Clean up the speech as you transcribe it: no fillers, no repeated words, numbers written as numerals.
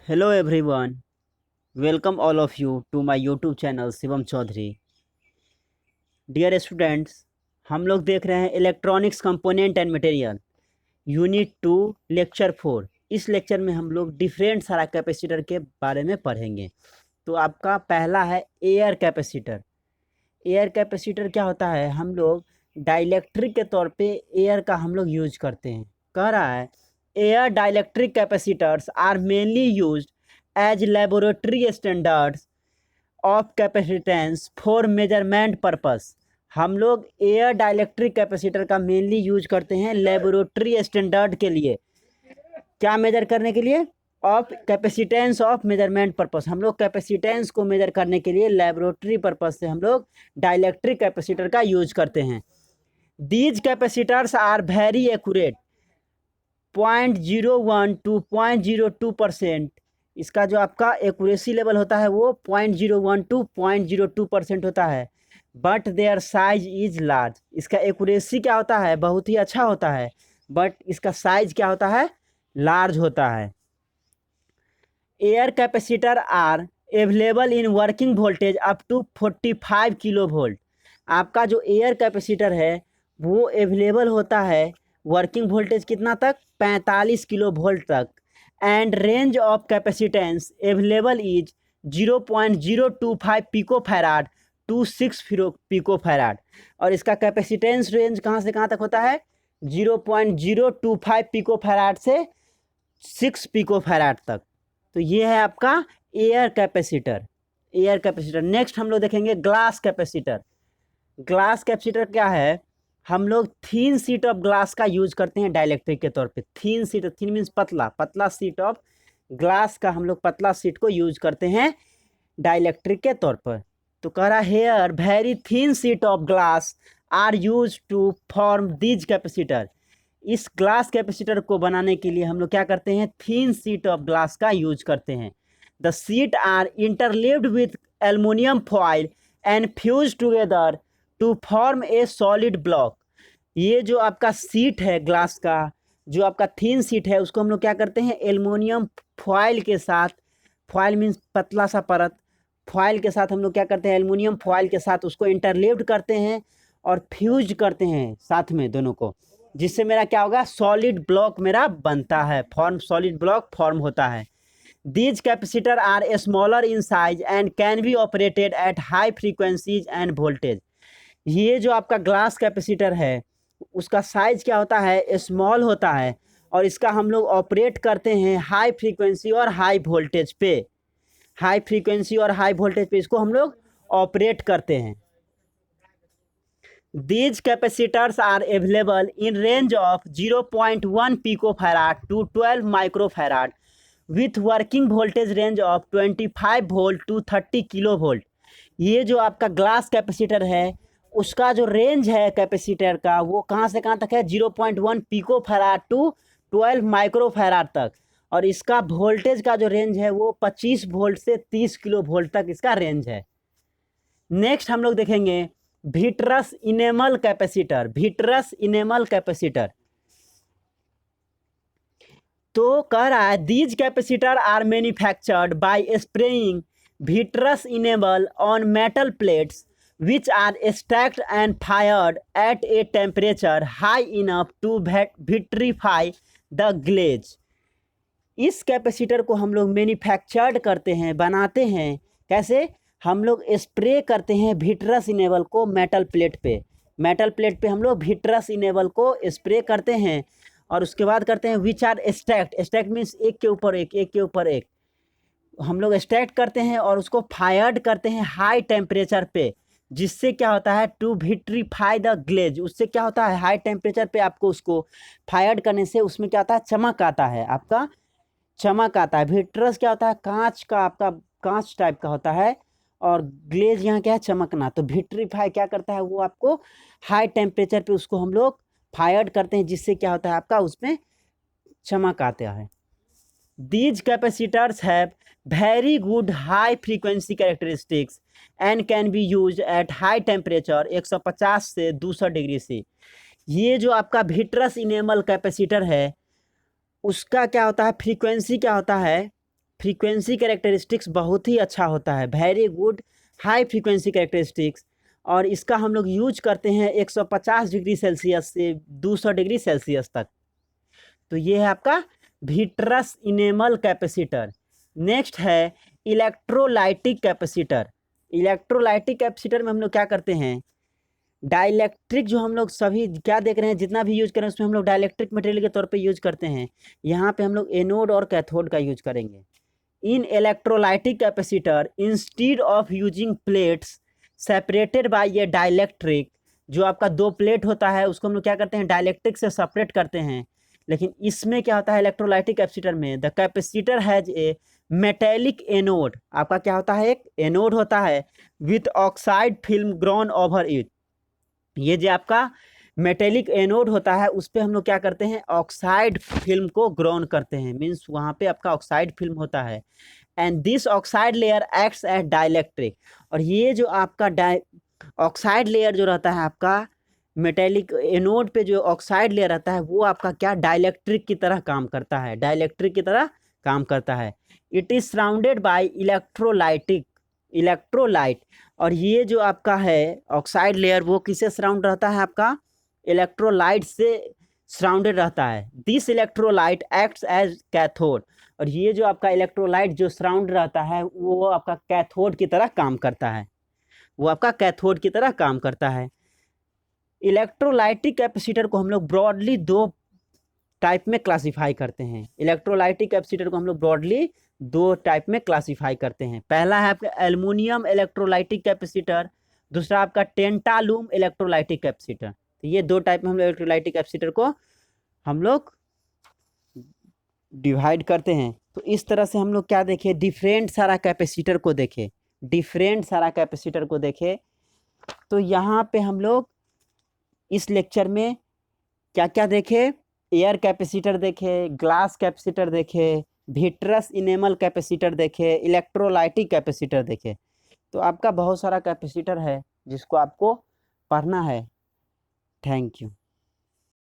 Hello everyone, welcome all of you to my YouTube channel Shivam Chaudhary. Dear students, हम लोग देख रहे हैं electronics component and material unit 2 lecture 4। इस लेक्चर में हम लोग डिफरेंट सारा कैपेसिटर के बारे में पढ़ेंगे। तो आपका पहला है एयर कैपेसिटर। एयर कैपेसिटर क्या होता है? हम लोग डाइलेक्ट्रिक के तौर पे एयर का हम लोग यूज करते हैं। कह रहा है air dielectric capacitors are mainly used as laboratory standards of capacitance for measurement purpose. हम लोग एयर डाइलेक्ट्रिक कैपेसिटर का मेनली यूज करते हैं लेबोरेटरी स्टैंडर्ड के लिए। क्या मेजर करने के लिए? Of capacitance of measurement purpose. हम लोग कैपेसिटेंस को मेजर करने के लिए लेबोरेटरी पर्पस से हम लोग डाइलेक्ट्रिक कैपेसिटर का यूज करते हैं। These capacitors are very accurate 0.01 to 0.02%। इसका जो आपका एक्यूरेसी लेवल होता है वो 0.01 टू 0.02% होता है। But their size is large. इसका एक्यूरेसी क्या होता है? बहुत ही अच्छा होता है, बट इसका साइज क्या होता है? लार्ज होता है। Air capacitor are available in working voltage up to 45 kilo volt. आपका जो एयर कैपेसिटर है वो अवेलेबल होता है वर्किंग वोल्टेज कितना तक? 45 किलो वोल्ट तक। And range of capacitance available is 0.025 pico farad to 6 pico farad. और इसका कैपेसिटेंस रेंज कहाँ से कहाँ तक होता है? 0.025 पिको फैराड से 6 पिको फैराड तक। तो ये है आपका air capacitor. Air capacitor. Next हम लोग देखेंगे ग्लास कैपेसिटर। ग्लास कैपेसिटर क्या है? हम लोग थीन शीट ऑफ ग्लास का यूज करते हैं डाइलेक्ट्रिक के तौर पे। थीन शीट, थीन मीन्स पतला, पतला शीट ऑफ ग्लास का हम लोग पतला शीट को यूज करते हैं डाइलेक्ट्रिक के तौर पर। तो कह रहा है here very thin sheet of glass are use to form these capacitor. इस ग्लास कैपेसिटर को बनाने के लिए हम लोग क्या करते हैं? थीन शीट ऑफ ग्लास का यूज करते हैं। The sheet are interleaved with aluminium foil and fuse together to form a solid block. ये जो आपका शीट है ग्लास का, जो आपका थीन शीट है, उसको हम लोग क्या करते हैं? एल्युमिनियम फॉइल के साथ, फॉइल मीन्स पतला सा परत, फॉइल के साथ हम लोग क्या करते हैं? एल्युमिनियम फॉइल के साथ उसको इंटरलीव्ड करते हैं और फ्यूज करते हैं साथ में दोनों को, जिससे मेरा क्या होगा? सॉलिड ब्लॉक मेरा बनता है, फॉर्म, सॉलिड ब्लॉक फॉर्म होता है। These capacitor are smaller in size and can be operated at high frequencies and voltage. ये जो आपका ग्लास कैपेसिटर है उसका साइज क्या होता है? स्मॉल होता है, और इसका हम लोग ऑपरेट करते हैं हाई फ्रीक्वेंसी और हाई वोल्टेज पे। हाई फ्रीक्वेंसी और हाई वोल्टेज पे इसको हम लोग ऑपरेट करते हैं। These capacitors are available in range of 0.1 picofarad to 12 microfarad with working voltage range of 25 volt to 30 kilo volt. ये जो आपका ग्लास कैपेसिटर है उसका जो रेंज है कैपेसिटर का वो कहाँ से कहाँ तक है? 0.1 पिको फैराड टू 12 माइक्रोफैराड तक। और इसका वोल्टेज का जो रेंज है वो 25 वोल्ट से 30 किलो वोल्ट तक इसका रेंज है। नेक्स्ट हम लोग देखेंगे vitreous enamel capacitor. Vitreous enamel capacitor तो कह रहा है these capacitor are manufactured by spraying vitreous enamel on metal plates which are stacked and fired at a temperature high enough to vitrify the glaze. इस capacitor को हम लोग manufactured करते हैं, बनाते हैं। कैसे? हम लोग स्प्रे करते हैं विट्रस इनेबल को मेटल प्लेट पे। मेटल प्लेट पे हम लोग विट्रस इनेबल को स्प्रे करते हैं और उसके बाद करते हैं which are stacked. Stacked means एक के ऊपर एक, एक के ऊपर एक हम लोग स्टैक करते हैं और उसको फायर्ड करते हैं हाई टेम्परेचर पे, जिससे क्या होता है? To vitrify the glaze. उससे क्या होता है? हाई टेम्परेचर पे आपको उसको फायर्ड करने से उसमें क्या होता है? चमक आता है, आपका चमक आता है। विट्रस क्या होता है? कांच का, आपका कांच टाइप का होता है, और ग्लेज यहाँ क्या है? चमकना। तो विट्रीफाई क्या करता है? वो आपको हाई टेम्परेचर पे उसको हम लोग फायर्ड करते हैं, जिससे क्या होता है? आपका उसमें चमक आता है। These capacitors have very good high frequency characteristics and can B use at high temperature 150 से 200 डिग्री से। ये जो आपका विट्रस इनेमल कैपेसिटर है उसका क्या होता है? फ्रीक्वेंसी क्या होता है? फ्रीक्वेंसी कैरेक्टरिस्टिक्स बहुत ही अच्छा होता है, very good high frequency characteristics. और इसका हम लोग यूज करते हैं 150 डिग्री सेल्सियस से 200 डिग्री सेल्सियस तक। तो ये है आपका विट्रस इनेमल कैपेसिटर। नेक्स्ट है इलेक्ट्रोलाइटिक कैपेसिटर। इलेक्ट्रोलाइटिक कैपेसिटर में हम लोग क्या करते हैं, डाइलेक्ट्रिक जो हम लोग सभी क्या देख रहे हैं, जितना भी यूज करें उसमें हम लोग डाइलेक्ट्रिक मटेरियल के तौर पे यूज करते हैं। यहाँ पे हम लोग एनोड और कैथोड का यूज करेंगे। In electrolytic capacitor instead of using plates separated by a dielectric, जो आपका दो प्लेट होता है उसको हम लोग क्या करते हैं, डाइलेक्ट्रिक से सेपरेट करते हैं। लेकिन इसमें क्या होता है, इलेक्ट्रोलाइटिक कैपेसिटर में the capacitor has a metallic anode, आपका क्या होता है, एक एनोड होता है with oxide film grown over it. ये जो आपका मेटेलिक एनोड होता है उस पर हम लोग क्या करते हैं, ऑक्साइड फिल्म को ग्रोन करते हैं, मीन्स वहाँ पे आपका ऑक्साइड फिल्म होता है। And this oxide layer acts as dielectric, और ये जो आपका ऑक्साइड लेयर जो रहता है आपका मेटेलिक एनोड पे जो ऑक्साइड लेयर रहता है वो आपका क्या डाइलेक्ट्रिक की तरह काम करता है, डाइलेक्ट्रिक की तरह काम करता है। It is surrounded by electrolyte, और ये जो आपका है ऑक्साइड लेयर वो किससे सराउंड रहता है, आपका इलेक्ट्रोलाइट से सराउंडेड रहता है। This electrolyte acts as cathode, और ये जो आपका इलेक्ट्रोलाइट जो सराउंड रहता है वो आपका कैथोड की तरह काम करता है, वो आपका कैथोड की तरह काम करता है। इलेक्ट्रोलाइटिक कैपेसिटर को हम लोग ब्रॉडली दो टाइप में क्लासिफाई करते हैं। इलेक्ट्रोलाइटिक कैपेसिटर को हम लोग ब्रॉडली दो टाइप में क्लासिफाई करते हैं। पहला है आपका एल्युमिनियम इलेक्ट्रोलाइटिक कैपेसिटर, दूसरा आपका टेंटालूम इलेक्ट्रोलाइटिक कैपेसिटर। तो ये दो टाइप में हम लोग इलेक्ट्रोलाइटिक कैपेसिटर को हम लोग डिवाइड करते हैं। तो इस तरह से हम लोग क्या देखें, डिफरेंट सारा कैपेसिटर को देखें, डिफरेंट सारा कैपेसिटर को देखें। तो यहाँ पे हम लोग इस लेक्चर में क्या क्या देखे, एयर कैपेसिटर देखे, ग्लास कैपेसिटर देखे, विट्रस इनेमल कैपेसिटर देखे, इलेक्ट्रोलाइटिक कैपेसिटर देखे। तो आपका बहुत सारा कैपेसिटर है जिसको आपको पढ़ना है। Thank you.